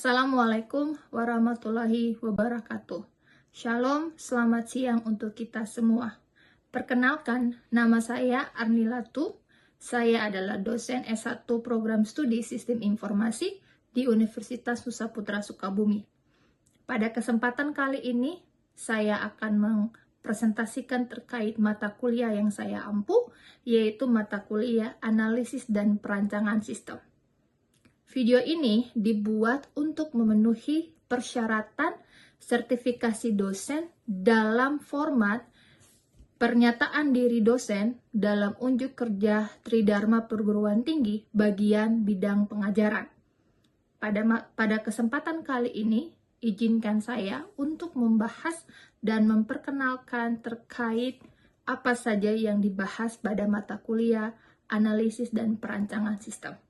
Assalamualaikum warahmatullahi wabarakatuh. Shalom, selamat siang untuk kita semua. Perkenalkan, nama saya Arnilatu. Saya adalah dosen S1 Program Studi Sistem Informasi di Universitas Nusa Putra Sukabumi. Pada kesempatan kali ini, saya akan mempresentasikan terkait mata kuliah yang saya ampu, yaitu mata kuliah Analisis dan Perancangan Sistem. Video ini dibuat untuk memenuhi persyaratan sertifikasi dosen dalam format pernyataan diri dosen dalam unjuk kerja Tridharma Perguruan Tinggi bagian bidang pengajaran. Pada kesempatan kali ini, izinkan saya untuk membahas dan memperkenalkan terkait apa saja yang dibahas pada mata kuliah Analisis dan Perancangan Sistem.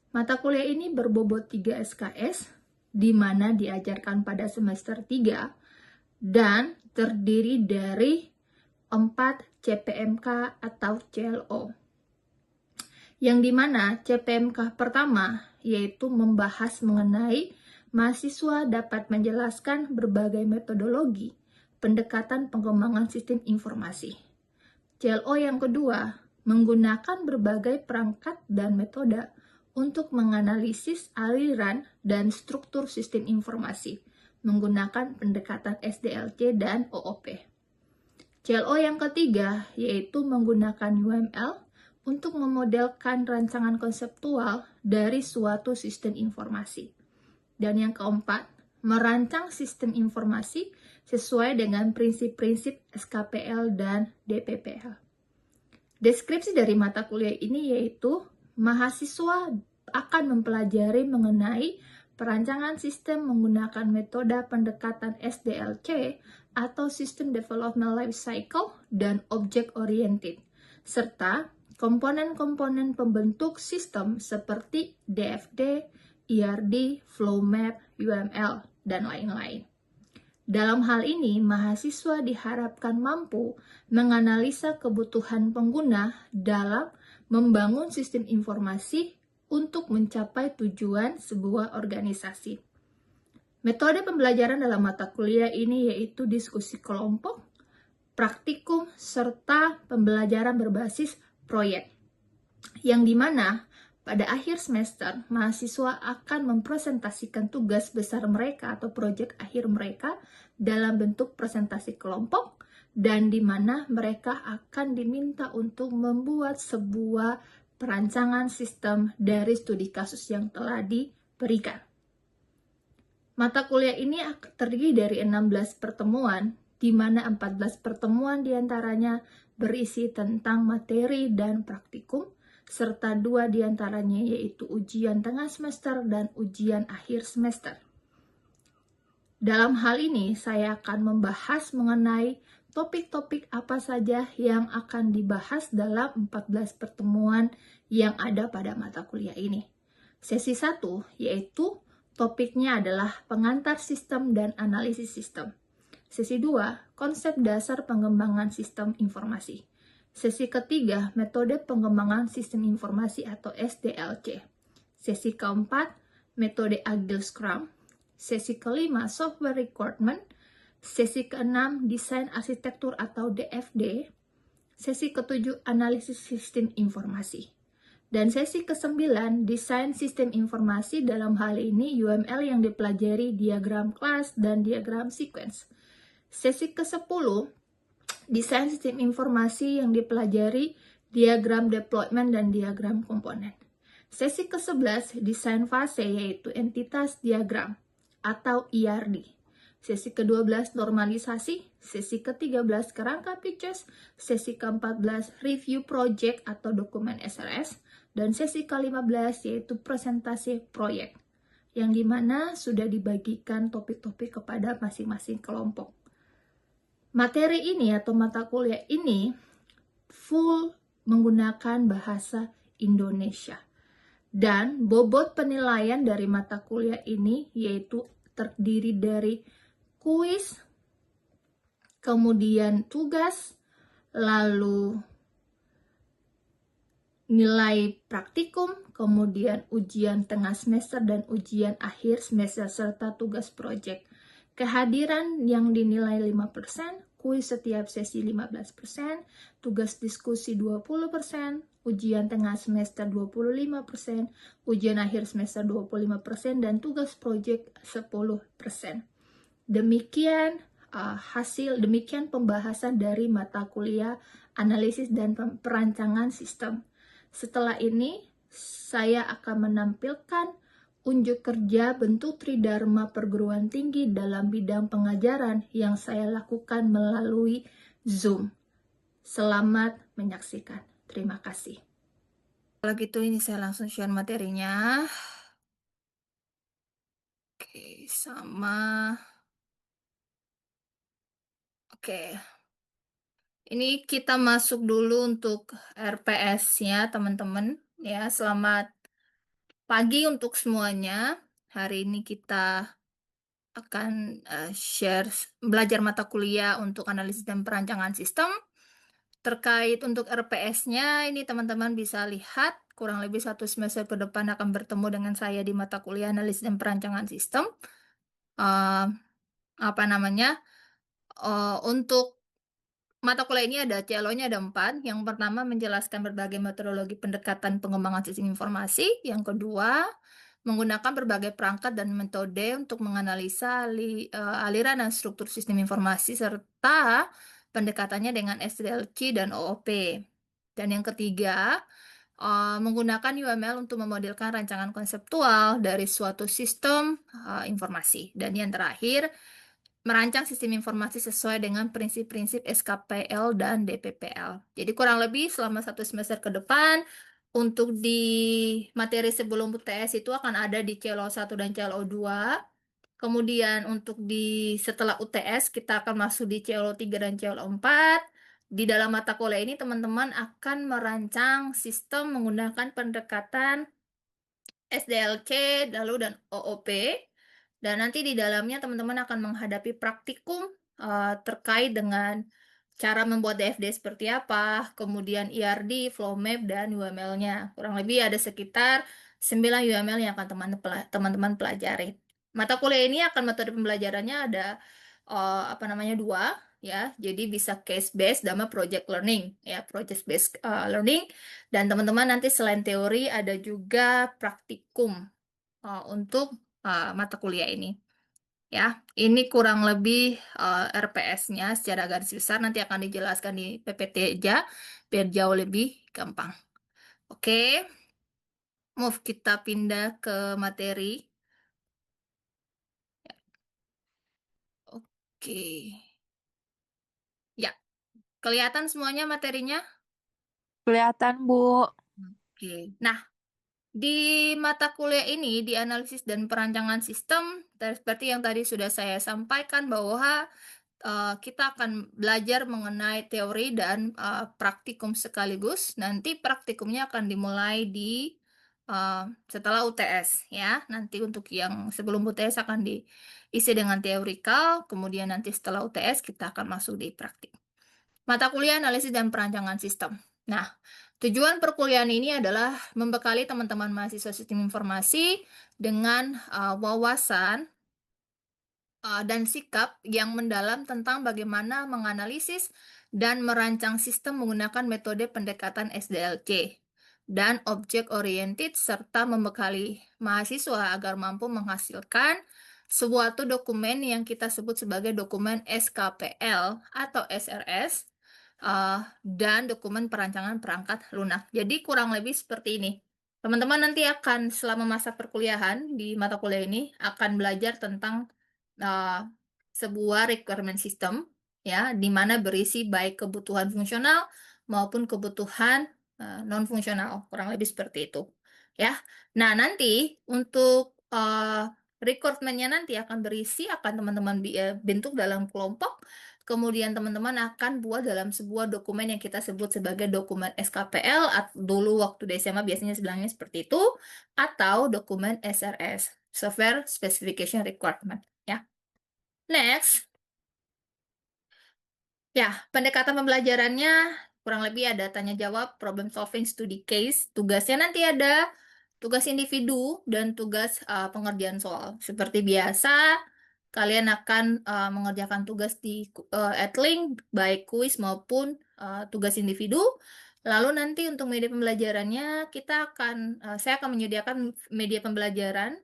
Mata kuliah ini berbobot 3 SKS, di mana diajarkan pada semester 3, dan terdiri dari 4 CPMK atau CLO. Yang dimana CPMK pertama, yaitu membahas mengenai mahasiswa dapat menjelaskan berbagai metodologi pendekatan pengembangan sistem informasi. CLO yang kedua, menggunakan berbagai perangkat dan metode untuk menganalisis aliran dan struktur sistem informasi menggunakan pendekatan SDLC dan OOP. CLO yang ketiga yaitu menggunakan UML untuk memodelkan rancangan konseptual dari suatu sistem informasi. Dan yang keempat, merancang sistem informasi sesuai dengan prinsip-prinsip SKPL dan DPPL. Deskripsi dari mata kuliah ini yaitu mahasiswa akan mempelajari mengenai perancangan sistem menggunakan metode pendekatan SDLC atau System Development Life Cycle dan Object Oriented, serta komponen-komponen pembentuk sistem seperti DFD, IRD, Flow Map, UML, dan lain-lain. Dalam hal ini, mahasiswa diharapkan mampu menganalisa kebutuhan pengguna dalam membangun sistem informasi untuk mencapai tujuan sebuah organisasi. Metode pembelajaran dalam mata kuliah ini yaitu diskusi kelompok, praktikum, serta pembelajaran berbasis proyek. Yang dimana pada akhir semester, mahasiswa akan mempresentasikan tugas besar mereka atau proyek akhir mereka dalam bentuk presentasi kelompok, dan di mana mereka akan diminta untuk membuat sebuah perancangan sistem dari studi kasus yang telah diberikan. Mata kuliah ini terdiri dari 16 pertemuan, di mana 14 pertemuan diantaranya berisi tentang materi dan praktikum, serta 2 diantaranya yaitu ujian tengah semester dan ujian akhir semester. Dalam hal ini, saya akan membahas mengenai topik-topik apa saja yang akan dibahas dalam 14 pertemuan yang ada pada mata kuliah ini. Sesi 1 yaitu topiknya adalah pengantar sistem dan analisis sistem. Sesi 2, konsep dasar pengembangan sistem informasi. Sesi ketiga, metode pengembangan sistem informasi atau SDLC. Sesi keempat, metode Agile Scrum. Sesi kelima, software requirement. Sesi keenam, desain arsitektur atau DFD. Sesi ketujuh, analisis sistem informasi. Dan sesi ke-9, desain sistem informasi, dalam hal ini UML yang dipelajari diagram kelas dan diagram sequence. Sesi ke-10, desain sistem informasi yang dipelajari diagram deployment dan diagram komponen. Sesi ke-11, desain fase yaitu entitas diagram atau IRD. Sesi ke-12 normalisasi, sesi ke-13 kerangka pitches, sesi ke-14 review project atau dokumen SRS, dan sesi ke-15 yaitu presentasi proyek, yang dimana sudah dibagikan topik-topik kepada masing-masing kelompok. Materi ini atau mata kuliah ini full menggunakan bahasa Indonesia. Dan bobot penilaian dari mata kuliah ini yaitu terdiri dari kuis, kemudian tugas, lalu nilai praktikum, kemudian ujian tengah semester dan ujian akhir semester serta tugas proyek. Kehadiran yang dinilai 5%, kuis setiap sesi 15%, tugas diskusi 20%, ujian tengah semester 25%, ujian akhir semester 25%, dan tugas proyek 10%. Demikian pembahasan dari mata kuliah analisis dan perancangan sistem. Setelah ini, saya akan menampilkan unjuk kerja bentuk Tridharma perguruan tinggi dalam bidang pengajaran yang saya lakukan melalui Zoom. Selamat menyaksikan. Terima kasih. Kalau gitu ini saya langsung share materinya. Oke, Oke. Ini kita masuk dulu untuk RPS-nya, teman-teman. Ya, selamat pagi untuk semuanya. Hari ini kita akan belajar mata kuliah untuk analisis dan perancangan sistem. Terkait untuk RPS-nya, ini teman-teman bisa lihat kurang lebih 1 semester ke depan akan bertemu dengan saya di mata kuliah analisis dan perancangan sistem. Eh, apa namanya? Untuk mata kuliah ini ada CLO-nya ada 4. Yang pertama menjelaskan berbagai metodologi pendekatan pengembangan sistem informasi. Yang kedua, menggunakan berbagai perangkat dan metode untuk menganalisa aliran dan struktur sistem informasi serta pendekatannya dengan SDLC dan OOP. Dan yang ketiga, menggunakan UML untuk memodelkan rancangan konseptual dari suatu sistem informasi. Dan yang terakhir, merancang sistem informasi sesuai dengan prinsip-prinsip SKPL dan DPPL. Jadi kurang lebih selama 1 semester ke depan, untuk di materi sebelum UTS itu akan ada di CLO 1 dan CLO 2. Kemudian untuk setelah UTS kita akan masuk di CLO 3 dan CLO 4. Di dalam mata kuliah ini teman-teman akan merancang sistem menggunakan pendekatan SDLC, lalu dan OOP. Dan nanti di dalamnya teman-teman akan menghadapi praktikum terkait dengan cara membuat DFD seperti apa, kemudian ERD, flow map, dan UML-nya. Kurang lebih ada sekitar 9 UML yang akan teman-teman pelajari. Mata kuliah ini akan metode pembelajarannya ada apa namanya 2 ya. Jadi bisa case based sama project learning ya, project based learning. Dan teman-teman nanti selain teori ada juga praktikum untuk mata kuliah ini. Ya, ini kurang lebih RPS-nya secara garis besar nanti akan dijelaskan di PPT aja biar jauh lebih gampang. Oke, kita pindah ke materi. Oke. Ya, kelihatan semuanya materinya? Kelihatan, Bu. Oke. Nah, di mata kuliah ini, di analisis dan perancangan sistem, seperti yang tadi sudah saya sampaikan bahwa kita akan belajar mengenai teori dan praktikum sekaligus. Nanti praktikumnya akan dimulai setelah UTS ya. Nanti untuk yang sebelum UTS akan diisi dengan teorikal, kemudian nanti setelah UTS kita akan masuk di praktik. Mata kuliah analisis dan perancangan sistem. Nah, tujuan perkuliahan ini adalah membekali teman-teman mahasiswa sistem informasi dengan wawasan dan sikap yang mendalam tentang bagaimana menganalisis dan merancang sistem menggunakan metode pendekatan SDLC dan object oriented serta membekali mahasiswa agar mampu menghasilkan suatu dokumen yang kita sebut sebagai dokumen SKPL atau SRS dan dokumen perancangan perangkat lunak. Jadi kurang lebih seperti ini. Teman-teman nanti akan selama masa perkuliahan di mata kuliah ini akan belajar tentang sebuah requirement system ya, di mana berisi baik kebutuhan fungsional maupun kebutuhan non fungsional, kurang lebih seperti itu ya. Nah, nanti untuk requirement-nya nanti akan teman-teman bentuk dalam kelompok. Kemudian teman-teman akan buat dalam sebuah dokumen yang kita sebut sebagai dokumen SKPL, dulu waktu di SMA biasanya bilangnya seperti itu, atau dokumen SRS, Software Specification Requirement. Ya. Next, ya pendekatan pembelajarannya kurang lebih ada tanya jawab, problem solving, studi case. Tugasnya nanti ada tugas individu dan tugas pengerjaan soal. Seperti biasa, kalian akan mengerjakan tugas di Edlink, baik kuis maupun tugas individu. Lalu nanti untuk media pembelajarannya, saya akan menyediakan media pembelajaran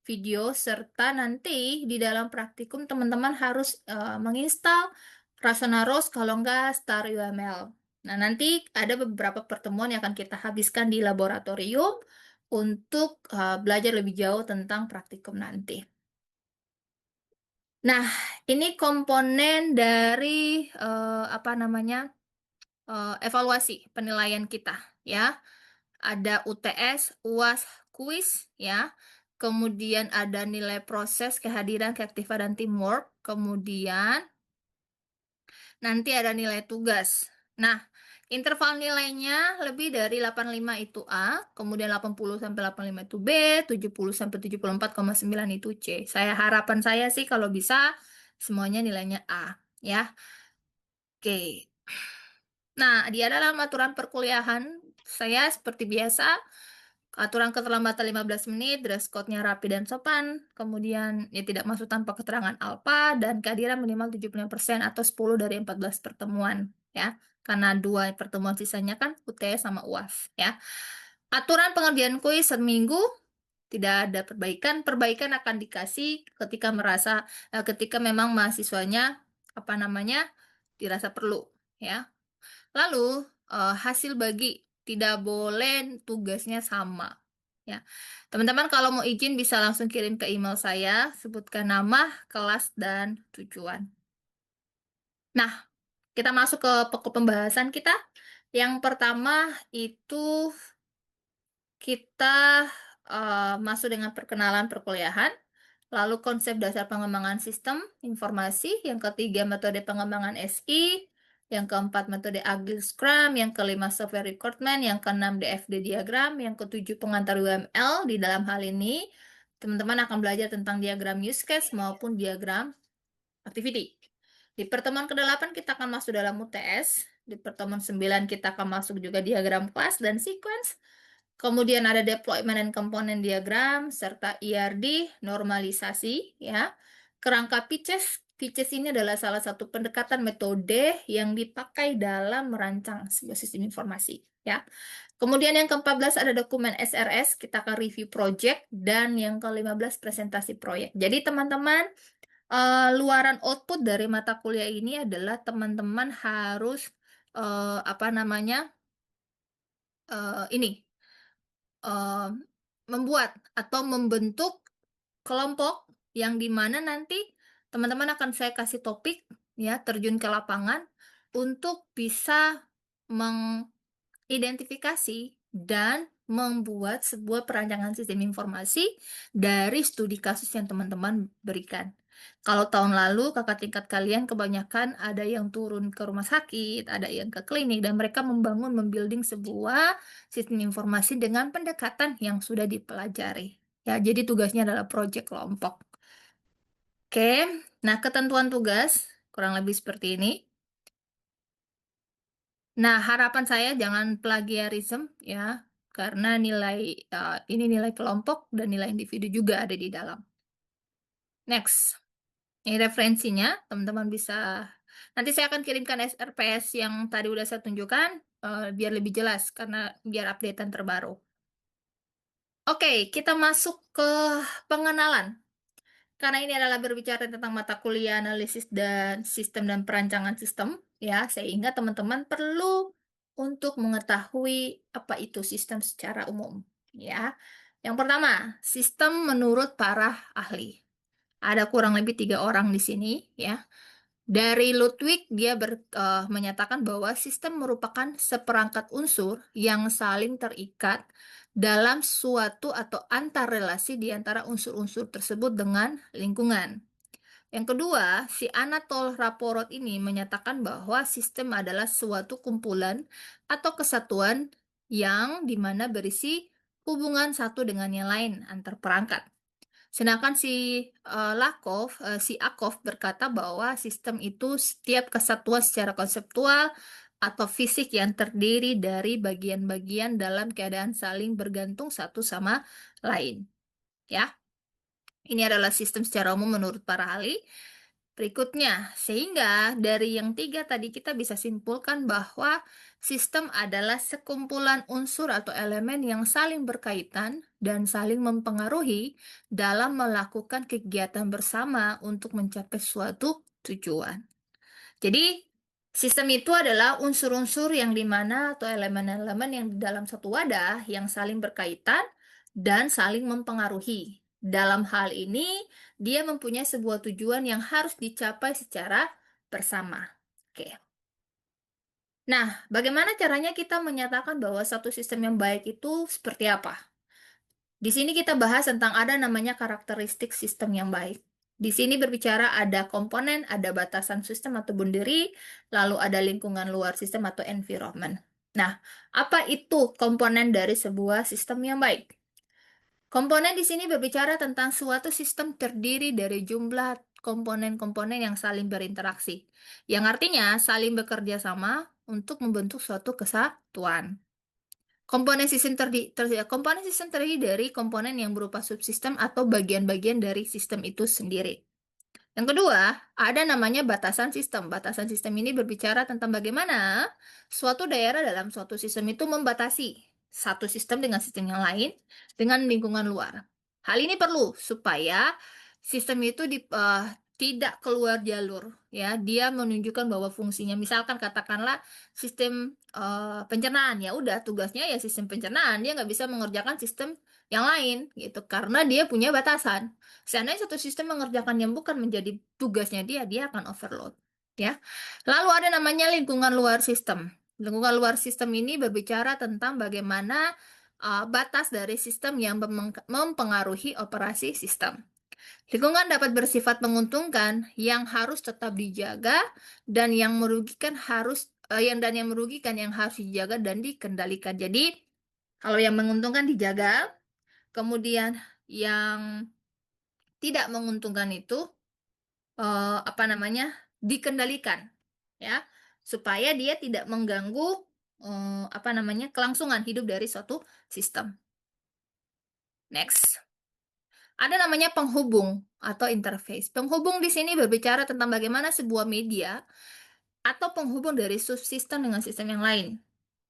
video serta nanti di dalam praktikum teman-teman harus menginstal Rasonaros kalau enggak Star UML. Nah, nanti ada beberapa pertemuan yang akan kita habiskan di laboratorium untuk belajar lebih jauh tentang praktikum nanti. Nah, ini komponen dari evaluasi penilaian kita ya. Ada UTS, UAS, kuis ya. Kemudian ada nilai proses, kehadiran, keaktifan, dan teamwork. Kemudian nanti ada nilai tugas. Nah, interval nilainya lebih dari 85 itu A, kemudian 80 sampai 85 itu B, 70 sampai 74,9 itu C. Harapan saya sih kalau bisa semuanya nilainya A ya. Oke. Nah, di dalam aturan perkuliahan saya seperti biasa, aturan keterlambatan 15 menit, dress code-nya rapi dan sopan, kemudian ya tidak masuk tanpa keterangan alfa, dan kehadiran minimal 75% atau 10 dari 14 pertemuan, ya. Karena 2 pertemuan sisanya kan UTS sama UAS, ya. Aturan pengerjaan kuis seminggu, tidak ada perbaikan. Perbaikan akan dikasih ketika memang mahasiswanya, dirasa perlu, ya. Lalu hasil bagi tidak boleh tugasnya sama. Ya, teman-teman kalau mau izin bisa langsung kirim ke email saya, sebutkan nama, kelas, dan tujuan. Nah, kita masuk ke pokok pembahasan kita. Yang pertama itu kita masuk dengan perkenalan perkuliahan. Lalu konsep dasar pengembangan sistem informasi, yang ketiga metode pengembangan SI, yang keempat metode Agile Scrum, yang kelima software recruitment, yang keenam DFD diagram, yang ketujuh pengantar UML. Di dalam hal ini, teman-teman akan belajar tentang diagram use case maupun diagram activity. Di pertemuan ke-8 kita akan masuk dalam UTS. Di pertemuan 9 kita akan masuk juga diagram kelas dan sequence. Kemudian ada deployment dan komponen diagram, serta IRD, normalisasi, ya. Kerangka pitches. Pitches ini adalah salah satu pendekatan metode yang dipakai dalam merancang sebuah sistem informasi, ya. Kemudian yang ke-14 ada dokumen SRS, kita akan review project, dan yang ke-15 presentasi proyek. Jadi teman-teman, luaran output dari mata kuliah ini adalah teman-teman harus ini eh, membuat atau membentuk kelompok yang dimana nanti teman-teman akan saya kasih topik ya, terjun ke lapangan untuk bisa mengidentifikasi dan membuat sebuah perancangan sistem informasi dari studi kasus yang teman-teman berikan. Kalau tahun lalu kakak tingkat kalian kebanyakan ada yang turun ke rumah sakit, ada yang ke klinik, dan mereka membuilding sebuah sistem informasi dengan pendekatan yang sudah dipelajari. Ya, jadi tugasnya adalah proyek kelompok. Oke, nah ketentuan tugas kurang lebih seperti ini. Nah, harapan saya jangan plagiarisme ya, karena ini nilai kelompok dan nilai individu juga ada di dalam. Next, ini referensinya, teman-teman bisa. Nanti saya akan kirimkan SRPS yang tadi udah saya tunjukkan, biar lebih jelas, karena biar updatean terbaru. Oke, kita masuk ke pengenalan. Karena ini adalah berbicara tentang mata kuliah analisis dan sistem dan perancangan sistem, ya, sehingga teman-teman perlu untuk mengetahui apa itu sistem secara umum, ya. Yang pertama, sistem menurut para ahli. Ada kurang lebih 3 orang di sini, ya. Dari Ludwig, dia menyatakan bahwa sistem merupakan seperangkat unsur yang saling terikat dalam suatu atau antar relasi di antara unsur-unsur tersebut dengan lingkungan. Yang kedua, si Anatol Raporot ini menyatakan bahwa sistem adalah suatu kumpulan atau kesatuan yang dimana berisi hubungan satu dengan yang lain antar perangkat. Sedangkan si Akov berkata bahwa sistem itu setiap kesatuan secara konseptual atau fisik yang terdiri dari bagian-bagian dalam keadaan saling bergantung satu sama lain. Ya, ini adalah sistem secara umum menurut para ahli. Berikutnya, sehingga dari yang tiga tadi kita bisa simpulkan bahwa sistem adalah sekumpulan unsur atau elemen yang saling berkaitan dan saling mempengaruhi dalam melakukan kegiatan bersama untuk mencapai suatu tujuan. Jadi, sistem itu adalah unsur-unsur yang dimana atau elemen-elemen yang di dalam satu wadah yang saling berkaitan dan saling mempengaruhi. Dalam hal ini, dia mempunyai sebuah tujuan yang harus dicapai secara bersama. Oke. Nah, bagaimana caranya kita menyatakan bahwa satu sistem yang baik itu seperti apa? Di sini kita bahas tentang ada namanya karakteristik sistem yang baik. Di sini berbicara ada komponen, ada batasan sistem atau boundary, lalu ada lingkungan luar sistem atau environment. Nah, apa itu komponen dari sebuah sistem yang baik? Komponen di sini berbicara tentang suatu sistem terdiri dari jumlah komponen-komponen yang saling berinteraksi, yang artinya saling bekerja sama untuk membentuk suatu kesatuan. Komponen sistem terdiri dari komponen yang berupa subsistem atau bagian-bagian dari sistem itu sendiri. Yang kedua, ada namanya batasan sistem. Batasan sistem ini berbicara tentang bagaimana suatu daerah dalam suatu sistem itu membatasi satu sistem dengan sistem yang lain dengan lingkungan luar. Hal ini perlu supaya sistem itu tidak keluar jalur, ya. Dia menunjukkan bahwa fungsinya, misalkan katakanlah sistem pencernaan, ya udah tugasnya ya sistem pencernaan, dia nggak bisa mengerjakan sistem yang lain gitu karena dia punya batasan. Seandainya satu sistem mengerjakan yang bukan menjadi tugasnya dia akan overload, ya. Lalu ada namanya lingkungan luar sistem. Lingkungan luar sistem ini berbicara tentang bagaimana batas dari sistem yang mempengaruhi operasi sistem. Lingkungan dapat bersifat menguntungkan yang harus tetap dijaga dan yang merugikan yang harus dijaga dan dikendalikan. Jadi, kalau yang menguntungkan dijaga, kemudian yang tidak menguntungkan itu dikendalikan, ya, supaya dia tidak mengganggu kelangsungan hidup dari suatu sistem. Next. Ada namanya penghubung atau interface. Penghubung di sini berbicara tentang bagaimana sebuah media atau penghubung dari subsistem dengan sistem yang lain.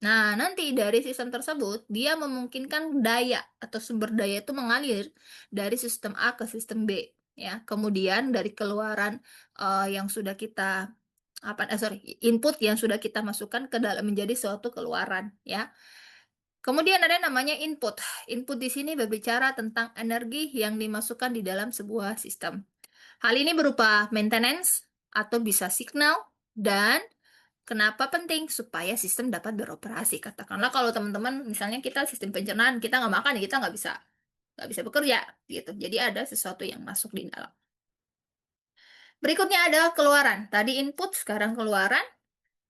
Nah, nanti dari sistem tersebut, dia memungkinkan daya atau sumber daya itu mengalir dari sistem A ke sistem B, ya. Kemudian dari keluaran yang sudah kita input yang sudah kita masukkan ke dalam menjadi suatu keluaran, ya. Kemudian ada namanya input. Input di sini berbicara tentang energi yang dimasukkan di dalam sebuah sistem. Hal ini berupa maintenance atau bisa signal dan kenapa penting? Supaya sistem dapat beroperasi. Katakanlah kalau teman-teman misalnya kita sistem pencernaan, kita nggak makan, kita nggak bisa bekerja gitu. Jadi ada sesuatu yang masuk di dalam. Berikutnya ada keluaran. Tadi input, sekarang keluaran.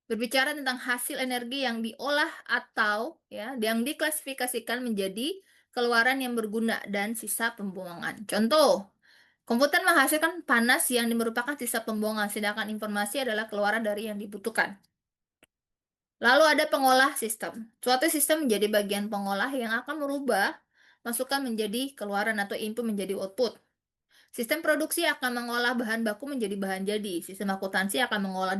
Berbicara tentang hasil energi yang diolah atau ya yang diklasifikasikan menjadi keluaran yang berguna dan sisa pembuangan. Contoh, komputer menghasilkan panas yang merupakan sisa pembuangan, sedangkan informasi adalah keluaran dari yang dibutuhkan. Lalu ada pengolah sistem. Suatu sistem menjadi bagian pengolah yang akan merubah masukan menjadi keluaran atau input menjadi output. Sistem produksi akan mengolah bahan baku menjadi bahan jadi. Sistem akuntansi akan mengolah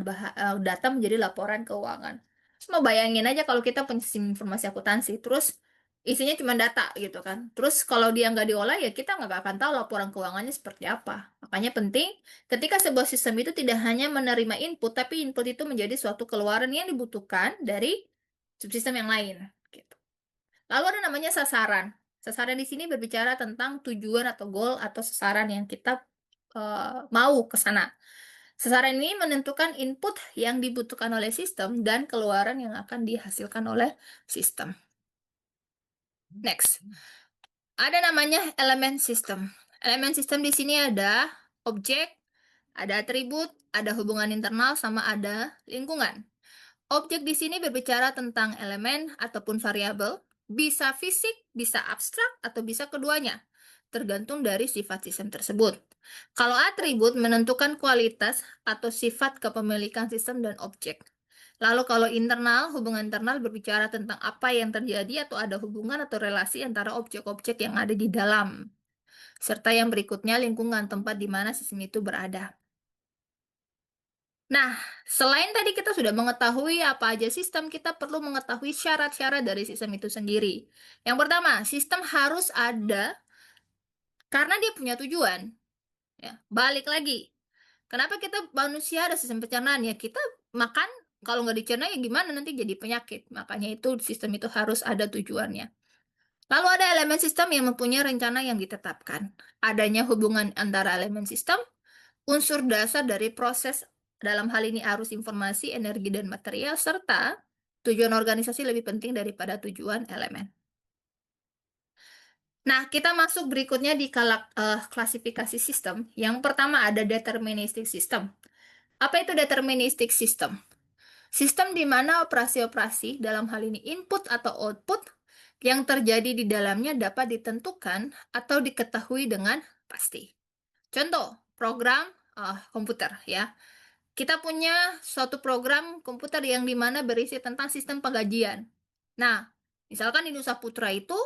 data menjadi laporan keuangan. Semua bayangin aja kalau kita punya sistem informasi akuntansi, terus isinya cuma data gitu kan. Terus kalau dia nggak diolah ya kita nggak akan tahu laporan keuangannya seperti apa. Makanya penting ketika sebuah sistem itu tidak hanya menerima input, tapi input itu menjadi suatu keluaran yang dibutuhkan dari subsistem yang lain. Gitu. Lalu ada namanya sasaran. Sasaran di sini berbicara tentang tujuan atau goal atau sasaran yang kita mau ke sana. Sasaran ini menentukan input yang dibutuhkan oleh sistem dan keluaran yang akan dihasilkan oleh sistem. Next. Ada namanya elemen sistem. Elemen sistem di sini ada objek, ada atribut, ada hubungan internal, sama ada lingkungan. Objek di sini berbicara tentang elemen ataupun variabel, bisa fisik, bisa abstrak, atau bisa keduanya, tergantung dari sifat sistem tersebut. Kalau atribut menentukan kualitas atau sifat kepemilikan sistem dan objek. Lalu kalau internal, hubungan internal berbicara tentang apa yang terjadi atau ada hubungan atau relasi antara objek-objek yang ada di dalam. Serta yang berikutnya lingkungan tempat di mana sistem itu berada. Nah, selain tadi kita sudah mengetahui apa aja sistem, kita perlu mengetahui syarat-syarat dari sistem itu sendiri. Yang pertama, sistem harus ada karena dia punya tujuan. Ya, balik lagi. Kenapa kita manusia ada sistem pencernaan? Ya, kita makan kalau nggak dicerna ya gimana nanti jadi penyakit. Makanya itu sistem itu harus ada tujuannya. Lalu ada elemen sistem yang mempunyai rencana yang ditetapkan. Adanya hubungan antara elemen sistem, unsur dasar dari proses dalam hal ini arus informasi, energi, dan material, serta tujuan organisasi lebih penting daripada tujuan elemen. Nah, kita masuk berikutnya di klasifikasi sistem. Yang pertama ada deterministic system. Apa itu deterministic system? Sistem di mana operasi-operasi, dalam hal ini input atau output, yang terjadi di dalamnya dapat ditentukan atau diketahui dengan pasti. Contoh, program komputer ya. Kita punya suatu program komputer yang dimana berisi tentang sistem penggajian. Nah, misalkan di Nusa Putra itu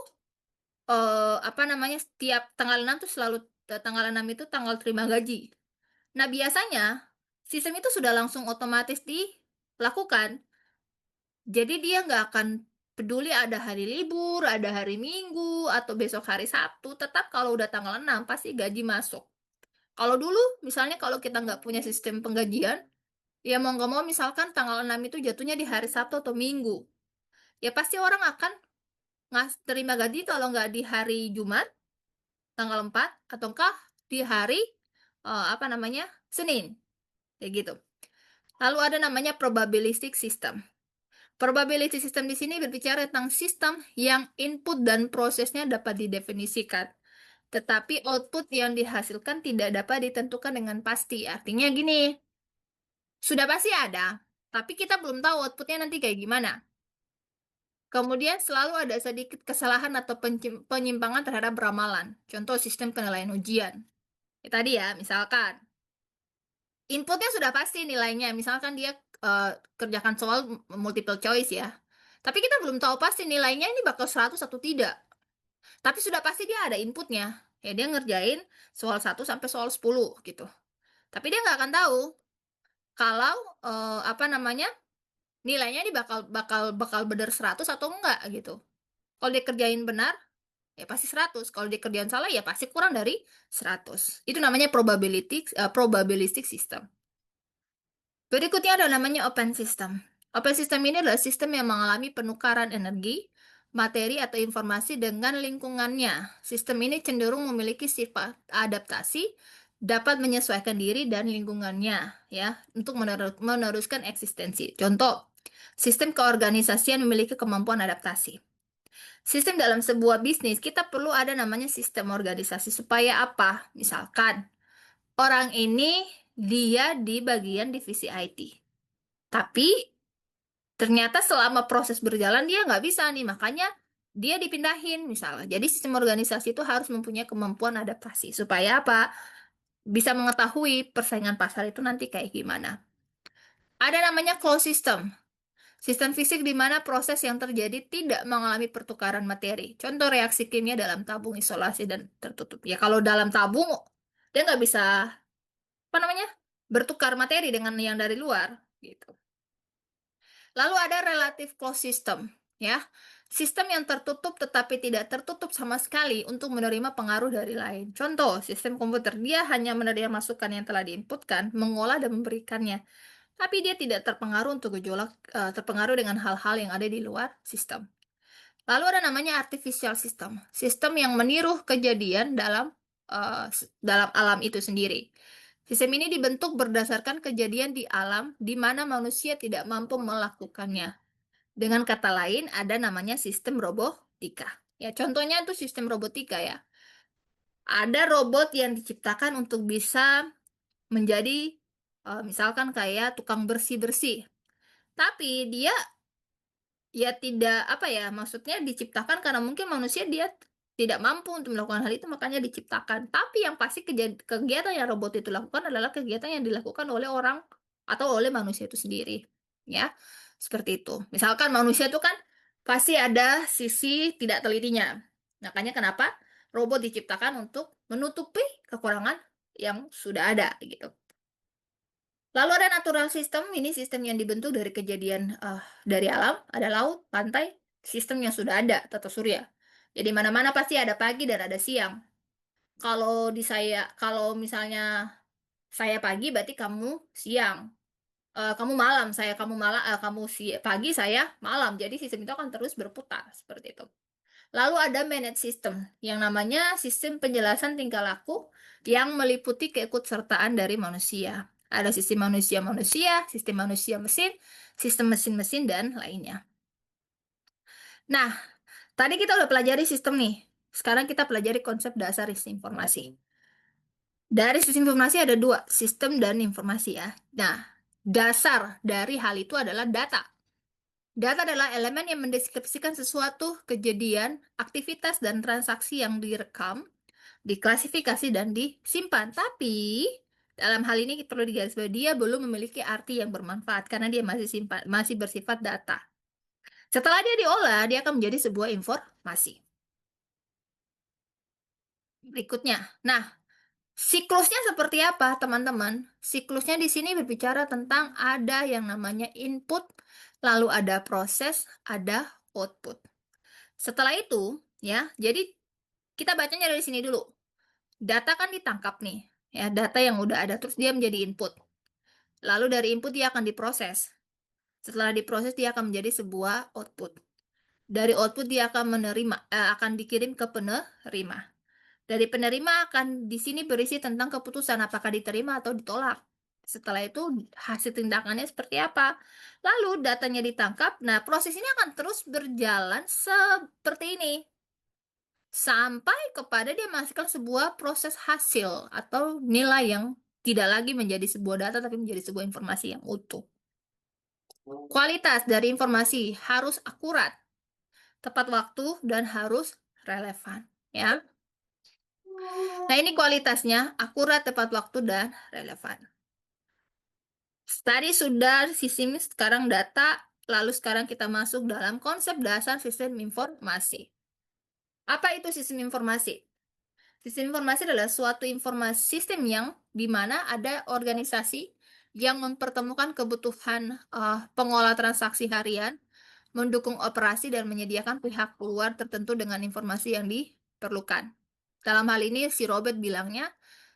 apa namanya, setiap tanggal 6 tuh selalu tanggal 6 itu tanggal terima gaji. Nah, biasanya sistem itu sudah langsung otomatis dilakukan. Jadi dia nggak akan peduli ada hari libur, ada hari Minggu, atau besok hari Sabtu, tetap kalau udah tanggal 6 pasti gaji masuk. Kalau dulu, misalnya kalau kita nggak punya sistem penggajian, ya mau nggak mau misalkan tanggal 6 itu jatuhnya di hari Sabtu atau Minggu. Ya pasti orang akan terima gaji kalau nggak di hari Jumat, tanggal 4, ataukah di hari apa namanya, Senin. Kayak gitu. Lalu ada namanya probabilistic system. Probability system di sini berbicara tentang sistem yang input dan prosesnya dapat didefinisikan, tetapi output yang dihasilkan tidak dapat ditentukan dengan pasti. Artinya gini, sudah pasti ada, tapi kita belum tahu outputnya nanti kayak gimana. Kemudian selalu ada sedikit kesalahan atau penyimpangan terhadap ramalan. Contoh sistem penilaian ujian. Ya, tadi ya, misalkan inputnya sudah pasti nilainya. Misalkan dia kerjakan soal multiple choice ya. Tapi kita belum tahu pasti nilainya ini bakal 100 atau tidak. Tapi sudah pasti dia ada inputnya. Ya dia ngerjain soal 1 sampai soal 10 gitu. Tapi dia nggak akan tahu kalau apa namanya, nilainya ini bakal benar 100 atau enggak gitu. Kalau dia kerjain benar, ya pasti 100. Kalau dia kerjain salah, ya pasti kurang dari 100. Itu namanya probabilistic system. Berikutnya ada namanya open system. Open system ini adalah sistem yang mengalami penukaran energi, materi, atau informasi dengan lingkungannya. Sistem ini cenderung memiliki sifat adaptasi, dapat menyesuaikan diri dan lingkungannya, ya, untuk meneruskan eksistensi. Contoh, sistem keorganisasian memiliki kemampuan adaptasi. Sistem dalam sebuah bisnis, kita perlu ada namanya sistem organisasi. Supaya apa? Misalkan, orang ini dia di bagian divisi IT. Tapi ternyata selama proses berjalan dia nggak bisa nih, makanya dia dipindahin misalnya. Jadi sistem organisasi itu harus mempunyai kemampuan adaptasi. Supaya apa? Bisa mengetahui persaingan pasar itu nanti kayak gimana. Ada namanya closed system. Sistem fisik di mana proses yang terjadi tidak mengalami pertukaran materi. Contoh reaksi kimia dalam tabung isolasi dan tertutup. Ya kalau dalam tabung, dia nggak bisa, apa namanya, bertukar materi dengan yang dari luar. Gitu. Lalu ada relative closed system. Ya, sistem yang tertutup tetapi tidak tertutup sama sekali untuk menerima pengaruh dari lain. Contoh, sistem komputer, dia hanya menerima masukan yang telah diinputkan, mengolah dan memberikannya. Tapi dia tidak terpengaruh untuk terpengaruh dengan hal-hal yang ada di luar sistem. Lalu ada namanya artificial system, sistem yang meniru kejadian dalam alam itu sendiri. Sistem ini dibentuk berdasarkan kejadian di alam di mana manusia tidak mampu melakukannya. Dengan kata lain, ada namanya sistem robotika. Ya, contohnya itu sistem robotika ya. Ada robot yang diciptakan untuk bisa menjadi misalkan kayak tukang bersih-bersih. Tapi dia ya tidak, apa ya, maksudnya diciptakan karena mungkin manusia dia tidak mampu untuk melakukan hal itu makanya diciptakan. Tapi yang pasti kegiatan yang robot itu lakukan adalah kegiatan yang dilakukan oleh orang atau oleh manusia itu sendiri. Ya. Seperti itu. Misalkan manusia itu kan pasti ada sisi tidak telitinya. Makanya kenapa robot diciptakan untuk menutupi kekurangan yang sudah ada gitu. Lalu ada natural system, ini sistem yang dibentuk dari kejadian dari alam, ada laut, pantai, sistem yang sudah ada, tata surya. Jadi mana-mana pasti ada pagi dan ada siang. Kalau misalnya saya pagi, berarti kamu siang. Kamu malam, pagi, saya malam. Jadi sistem itu akan terus berputar seperti itu. Lalu ada manage system yang namanya sistem penjelasan tingkah laku yang meliputi keikutsertaan dari manusia. Ada sistem manusia-manusia, sistem manusia-mesin, sistem mesin-mesin, dan lainnya. Nah, tadi kita udah pelajari sistem nih. Sekarang kita pelajari konsep dasar sistem informasi. Dari sistem informasi ada dua, sistem dan informasi ya. Nah, dasar dari hal itu adalah data. Data adalah elemen yang mendeskripsikan sesuatu, kejadian, aktivitas, dan transaksi yang direkam, diklasifikasi, dan disimpan. Tapi, dalam hal ini perlu digarisbawahi, dia belum memiliki arti yang bermanfaat karena dia masih bersifat data. Setelah dia diolah, dia akan menjadi sebuah informasi. Berikutnya. Nah, siklusnya seperti apa, teman-teman? Siklusnya di sini berbicara tentang ada yang namanya input, lalu ada proses, ada output. Setelah itu, ya, jadi kita bacanya dari sini dulu. Data kan ditangkap nih, ya, data yang udah ada, terus dia menjadi input. Lalu dari input dia akan diproses. Setelah diproses dia akan menjadi sebuah output. Dari output dia akan dikirim ke penerima. Dari penerima akan di sini berisi tentang keputusan apakah diterima atau ditolak. Setelah itu hasil tindakannya seperti apa. Lalu datanya ditangkap. Nah, proses ini akan terus berjalan seperti ini. Sampai kepada dia menghasilkan sebuah proses hasil atau nilai yang tidak lagi menjadi sebuah data tapi menjadi sebuah informasi yang utuh. Kualitas dari informasi harus akurat, tepat waktu, dan harus relevan. Ya. Nah, ini kualitasnya, akurat, tepat waktu, dan relevan. Tadi sudah sistem, sekarang data, lalu sekarang kita masuk dalam konsep dasar sistem informasi. Apa itu sistem informasi? Sistem informasi adalah suatu informasi sistem yang di mana ada organisasi yang mempertemukan kebutuhan pengolah transaksi harian, mendukung operasi, dan menyediakan pihak luar tertentu dengan informasi yang diperlukan. Dalam hal ini, si Robert bilangnya,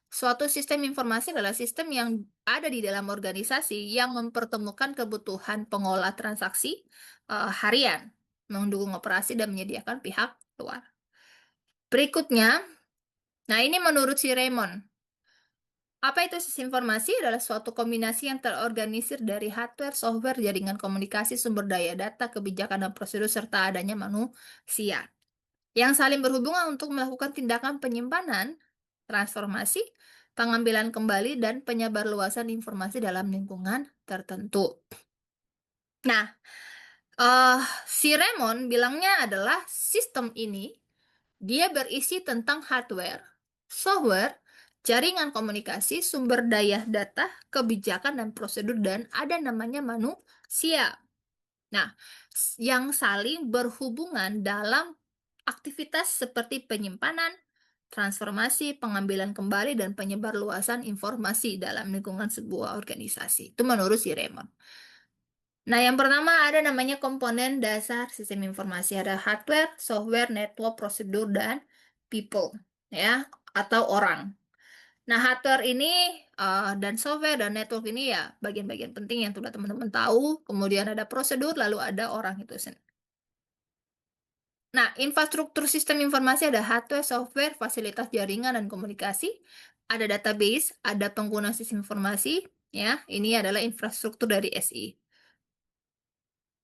suatu sistem informasi adalah sistem yang ada di dalam organisasi yang mempertemukan kebutuhan pengolah transaksi harian, mendukung operasi, dan menyediakan pihak luar. Berikutnya, nah ini menurut si Raymond. Apa itu sistem informasi? Adalah suatu kombinasi yang terorganisir dari hardware, software, jaringan komunikasi, sumber daya data, kebijakan, dan prosedur, serta adanya manusia yang saling berhubungan untuk melakukan tindakan penyimpanan, transformasi, pengambilan kembali, dan penyebarluasan informasi dalam lingkungan tertentu. Nah, si Raymond bilangnya adalah sistem ini dia berisi tentang hardware, software, jaringan komunikasi, sumber daya data, kebijakan, dan prosedur, dan ada namanya manusia. Nah, yang saling berhubungan dalam aktivitas seperti penyimpanan, transformasi, pengambilan kembali, dan penyebarluasan informasi dalam lingkungan sebuah organisasi. Itu menurut si Raymond. Nah, yang pertama ada namanya komponen dasar sistem informasi. Ada hardware, software, network, prosedur, dan people, ya, atau orang. Nah, hardware ini dan software dan network ini ya bagian-bagian penting yang sudah teman-teman tahu. Kemudian ada prosedur, lalu ada orang itu sendiri. Nah, infrastruktur sistem informasi ada hardware, software, fasilitas jaringan dan komunikasi, ada database, ada pengguna sistem informasi, ya. Ini adalah infrastruktur dari SI.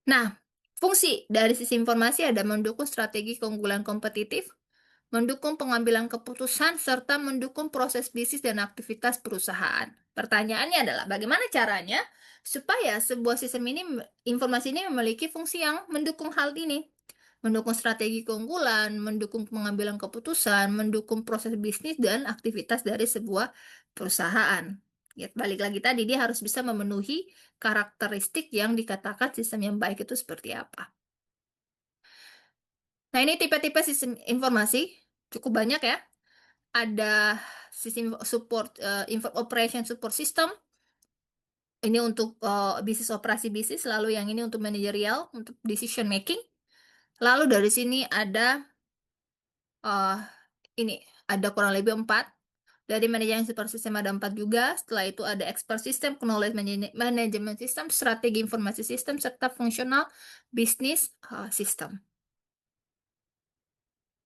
Nah, fungsi dari sistem informasi ada mendukung strategi keunggulan kompetitif, mendukung pengambilan keputusan, serta mendukung proses bisnis dan aktivitas perusahaan. Pertanyaannya adalah bagaimana caranya supaya sebuah sistem ini, informasi ini memiliki fungsi yang mendukung hal ini? Mendukung strategi keunggulan, mendukung pengambilan keputusan, mendukung proses bisnis dan aktivitas dari sebuah perusahaan. Ya, balik lagi tadi, dia harus bisa memenuhi karakteristik yang dikatakan sistem yang baik itu seperti apa. Nah, ini tipe-tipe sistem informasi, cukup banyak ya. Ada sistem support, operation support system, ini untuk bisnis operasi bisnis, lalu yang ini untuk manajerial, untuk decision making. Lalu dari sini ada eh ini ada kurang lebih 4. Dari manajemen super system ada 4 juga. Setelah itu ada expert system, knowledge management system, strategi informasi system, serta fungsional bisnis system.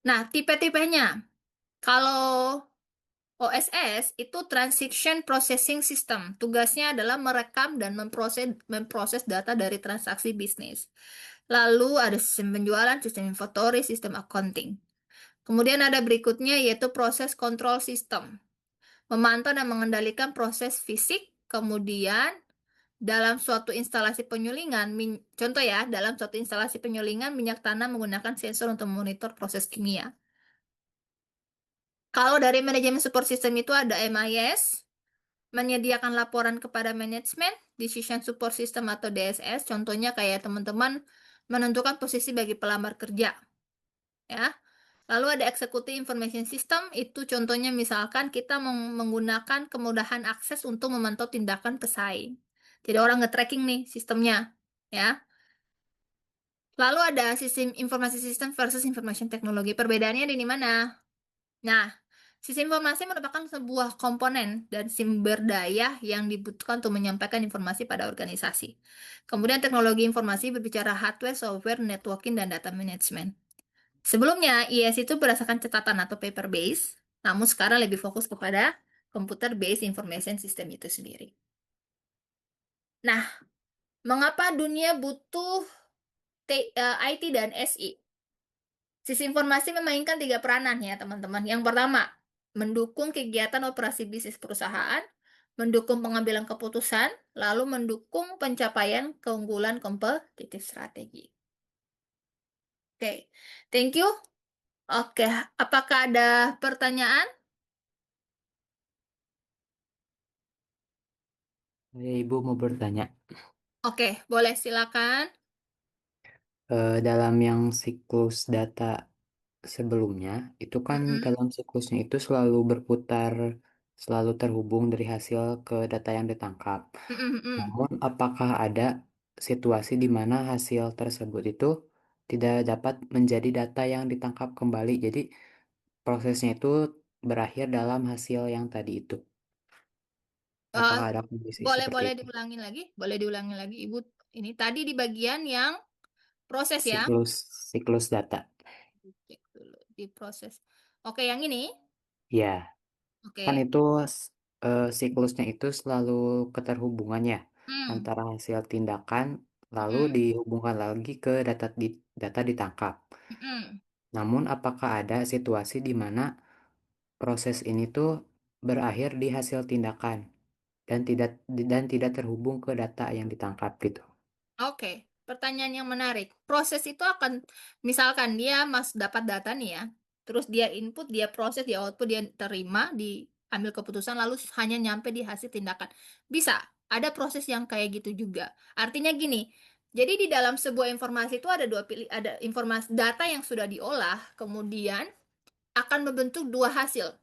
Nah, tipe-tipenya. Kalau OSS itu Transaction Processing System. Tugasnya adalah merekam dan memproses data dari transaksi bisnis. Lalu ada sistem penjualan, sistem inventory, sistem accounting. Kemudian ada berikutnya yaitu proses control system. Memantau dan mengendalikan proses fisik. Kemudian dalam suatu instalasi penyulingan, contoh ya, dalam suatu instalasi penyulingan minyak tanah menggunakan sensor untuk memonitor proses kimia. Kalau dari manajemen support system itu ada MIS, menyediakan laporan kepada manajemen, decision support system atau DSS, contohnya kayak teman-teman menentukan posisi bagi pelamar kerja, ya. Lalu ada executive information system, itu contohnya misalkan kita menggunakan kemudahan akses untuk memantau tindakan pesaing. Jadi orang nge-tracking nih sistemnya, ya. Lalu ada sistem informasi sistem versus information teknologi. Perbedaannya di mana? Nah, sistem informasi merupakan sebuah komponen dan sumber daya yang dibutuhkan untuk menyampaikan informasi pada organisasi. Kemudian teknologi informasi berbicara hardware, software, networking, dan data management. Sebelumnya, IS itu berdasarkan catatan atau paper base, namun sekarang lebih fokus kepada computer based information system itu sendiri. Nah, mengapa dunia butuh IT dan SI? Sistem informasi memainkan 3 peranan ya, teman-teman. Yang pertama, mendukung kegiatan operasi bisnis perusahaan, mendukung pengambilan keputusan, lalu mendukung pencapaian keunggulan kompetitif strategi. Oke, thank you. Oke, apakah ada pertanyaan? Ibu mau bertanya, Oke, boleh silakan. dalam yang siklus data sebelumnya, itu kan Mm-mm. dalam siklusnya itu selalu berputar, selalu terhubung dari hasil ke data yang ditangkap. Mm-mm, mm-mm. Namun, apakah ada situasi di mana hasil tersebut itu tidak dapat menjadi data yang ditangkap kembali? Jadi, prosesnya itu berakhir dalam hasil yang tadi itu. Eh, Apakah ada kondisi boleh seperti boleh itu? diulangi lagi, boleh diulangi lagi, Ibu. Ini tadi di bagian yang proses ya. Siklus data. Cek dulu di proses. Oke, yang ini. Ya. Kan Oke. itu siklusnya itu selalu keterhubungannya Hmm. antara hasil tindakan lalu Mm-mm. dihubungkan lagi ke data ditangkap. Mm-mm. Namun apakah ada situasi di mana proses ini tuh berakhir di hasil tindakan dan tidak terhubung ke data yang ditangkap gitu? Oke, pertanyaan yang menarik. Proses itu akan, misalkan dia dapat data nih ya, terus dia input, dia proses, dia output, dia terima, diambil keputusan, lalu hanya nyampe di hasil tindakan. Bisa, ada proses yang kayak gitu juga. Artinya gini, jadi di dalam sebuah informasi itu ada dua pilih, ada informasi data yang sudah diolah, kemudian akan membentuk dua hasil.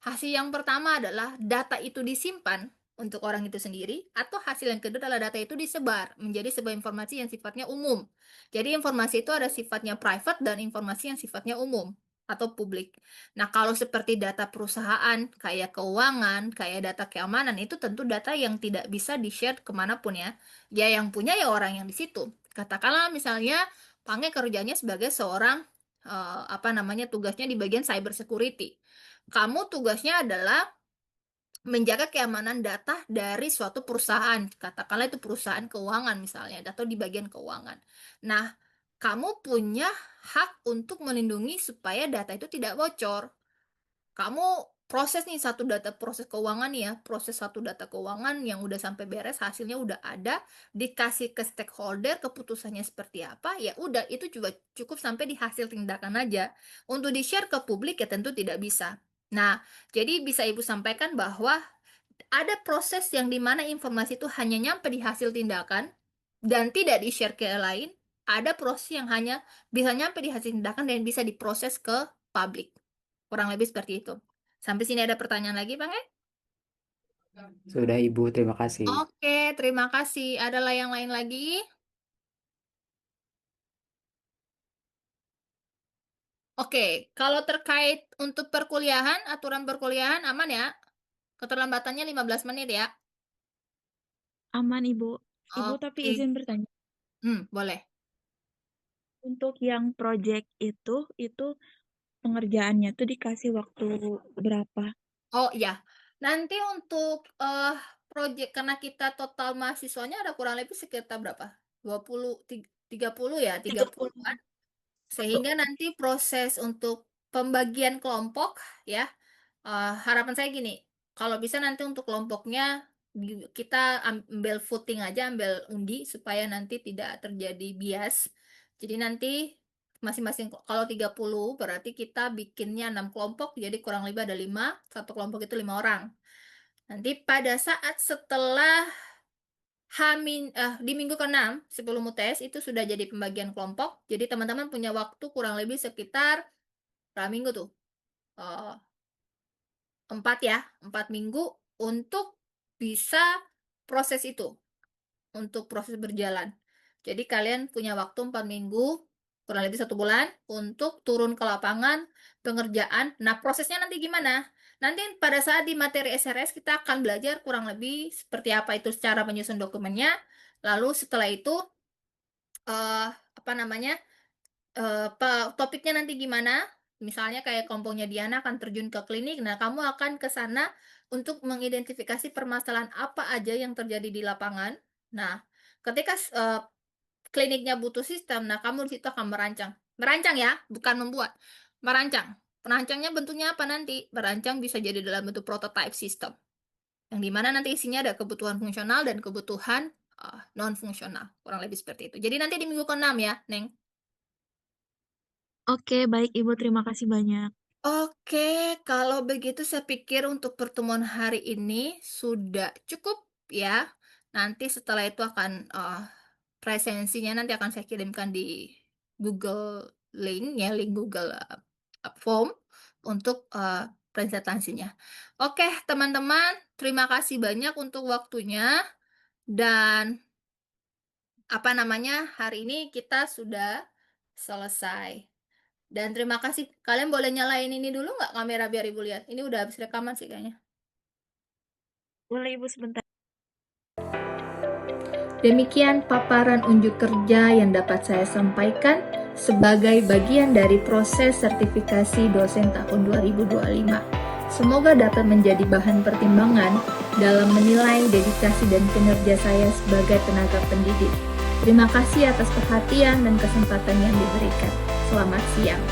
Hasil yang pertama adalah data itu disimpan untuk orang itu sendiri, atau hasil yang kedua adalah data itu disebar menjadi sebuah informasi yang sifatnya umum. Jadi informasi itu ada sifatnya private dan informasi yang sifatnya umum atau publik. Nah, kalau seperti data perusahaan, kayak keuangan, kayak data keamanan, itu tentu data yang tidak bisa di-share kemanapun ya. Ya yang punya ya orang yang di situ. Katakanlah misalnya Pange kerjanya sebagai seorang apa namanya tugasnya di bagian cyber security. Kamu tugasnya adalah menjaga keamanan data dari suatu perusahaan, katakanlah itu perusahaan keuangan misalnya, atau di bagian keuangan. Nah, kamu punya hak untuk melindungi supaya data itu tidak bocor. Kamu proses nih satu data proses keuangan ya, proses satu data keuangan yang udah sampai beres, hasilnya udah ada, dikasih ke stakeholder, keputusannya seperti apa, ya udah itu juga cukup sampai di hasil tindakan aja. Untuk di-share ke publik ya tentu tidak bisa. Nah, jadi bisa Ibu sampaikan bahwa ada proses yang dimana informasi itu hanya nyampe di hasil tindakan dan tidak di-share ke lain. Ada proses yang hanya bisa nyampe di hasil tindakan dan bisa diproses ke publik. Kurang lebih seperti itu. Sampai sini ada pertanyaan lagi, Bang? Sudah Ibu, terima kasih. Oke, terima kasih. Adalah yang lain lagi? Oke, kalau terkait untuk perkuliahan, aturan perkuliahan aman ya? Keterlambatannya 15 menit ya? Aman, Ibu. Ibu, tapi Oke. izin bertanya. Boleh. Untuk yang project itu pengerjaannya tuh dikasih waktu berapa? Oh iya, nanti untuk project karena kita total mahasiswanya ada kurang lebih sekitar berapa? 30 ya, 30. 30-an. Sehingga nanti proses untuk pembagian kelompok ya, harapan saya gini, kalau bisa nanti untuk kelompoknya kita ambil voting aja, ambil undi supaya nanti tidak terjadi bias. Jadi nanti masing-masing kalau 30 berarti kita bikinnya 6 kelompok, jadi kurang lebih ada 5, satu kelompok itu 5 orang. Nanti pada saat setelah di minggu ke-6 sebelum UTS itu sudah jadi pembagian kelompok. Jadi teman-teman punya waktu kurang lebih sekitar berapa minggu tuh? 4 ya, 4 minggu untuk bisa proses itu, untuk proses berjalan. Jadi kalian punya waktu 4 minggu, kurang lebih 1 bulan, untuk turun ke lapangan, pengerjaan. Nah, prosesnya nanti gimana? Nanti pada saat di materi SRS kita akan belajar kurang lebih seperti apa itu cara menyusun dokumennya. Lalu setelah itu, apa namanya, topiknya nanti gimana? Misalnya kayak kelompoknya Diana akan terjun ke klinik, nah kamu akan ke sana untuk mengidentifikasi permasalahan apa aja yang terjadi di lapangan. Nah, ketika kliniknya butuh sistem, nah kamu di situ akan merancang. Merancang ya, bukan membuat. Merancang. Perancangnya bentuknya apa nanti? Merancang bisa jadi dalam bentuk prototype system. Yang dimana nanti isinya ada kebutuhan fungsional dan kebutuhan non-fungsional. Kurang lebih seperti itu. Jadi nanti di minggu ke-6 ya, Neng. Oke, baik Ibu, terima kasih banyak. Oke, kalau begitu saya pikir untuk pertemuan hari ini sudah cukup ya. Nanti setelah itu akan presensinya nanti akan saya kirimkan di Google link ya, link Google Form untuk presentasinya. Oke, teman-teman, terima kasih banyak untuk waktunya dan apa namanya, hari ini kita sudah selesai. Dan terima kasih. Kalian boleh nyalain ini dulu nggak kamera biar Ibu lihat? Ini udah habis rekaman sih kayaknya. Boleh Ibu sebentar. Demikian paparan unjuk kerja yang dapat saya sampaikan sebagai bagian dari proses sertifikasi dosen tahun 2025. Semoga dapat menjadi bahan pertimbangan dalam menilai dedikasi dan kinerja saya sebagai tenaga pendidik. Terima kasih atas perhatian dan kesempatan yang diberikan. Selamat siang.